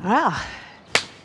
Well,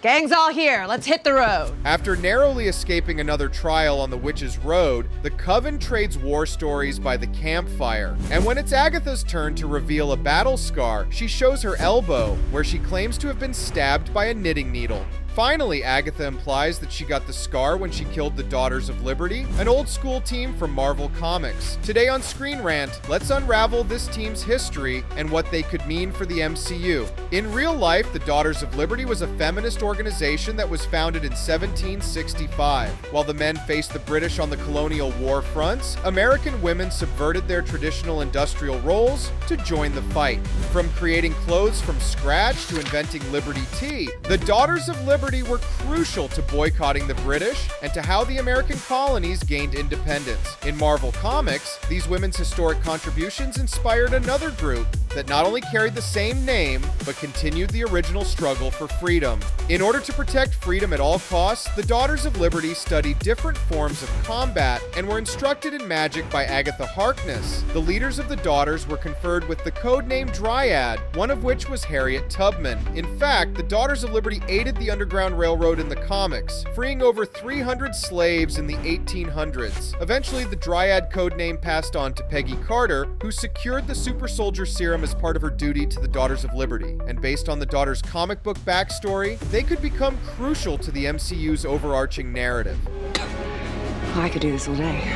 gang's all here. Let's hit the road. After narrowly escaping another trial on the Witch's Road, the Coven trades war stories by the campfire. And when it's Agatha's turn to reveal a battle scar, she shows her elbow, where she claims to have been stabbed by a knitting needle. Finally, Agatha implies that she got the scar when she killed the Daughters of Liberty, an old school team from Marvel Comics. Today on ScreenRant, let's unravel this team's history and what they could mean for the MCU. In real life, the Daughters of Liberty was a feminist organization that was founded in 1765. While the men faced the British on the colonial war fronts, American women subverted their traditional industrial roles to join the fight. From creating clothes from scratch to inventing Liberty Tea, the Daughters of Liberty were crucial to boycotting the British and to how the American colonies gained independence. In Marvel Comics, these women's historic contributions inspired another group that not only carried the same name, but continued the original struggle for freedom. In order to protect freedom at all costs, the Daughters of Liberty studied different forms of combat and were instructed in magic by Agatha Harkness. The leaders of the Daughters were conferred with the codename Drad, one of which was Harriet Tubman. In fact, the Daughters of Liberty aided the Underground Railroad in the comics, freeing over 300 slaves in the 1800s. Eventually, the Dryad codename passed on to Peggy Carter, who secured the super soldier serum as part of her duty to the Daughters of Liberty. And based on the Daughters' comic book backstory, they could become crucial to the MCU's overarching narrative. I could do this all day.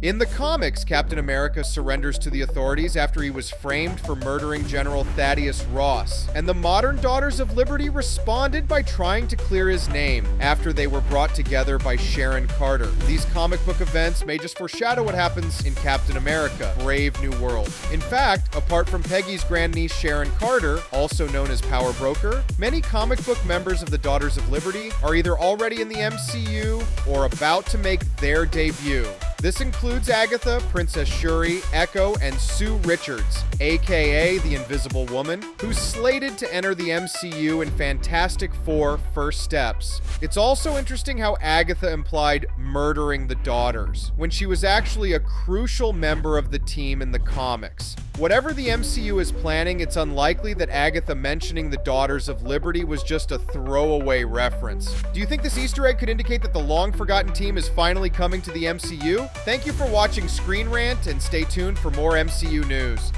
In the comics, Captain America surrenders to the authorities after he was framed for murdering General Thaddeus Ross, and the modern Daughters of Liberty responded by trying to clear his name after they were brought together by Sharon Carter. These comic book events may just foreshadow what happens in Captain America: Brave New World. In fact, apart from Peggy's grandniece Sharon Carter, also known as Power Broker, many comic book members of the Daughters of Liberty are either already in the MCU or about to make their debut. This includes Agatha, Princess Shuri, Echo, and Sue Richards, aka the Invisible Woman, who's slated to enter the MCU in Fantastic Four: First Steps. It's also interesting how Agatha implied murdering the Daughters, when she was actually a crucial member of the team in the comics. Whatever the MCU is planning, it's unlikely that Agatha mentioning the Daughters of Liberty was just a throwaway reference. Do you think this Easter egg could indicate that the long-forgotten team is finally coming to the MCU? Thank you for watching ScreenRant, and stay tuned for more MCU news.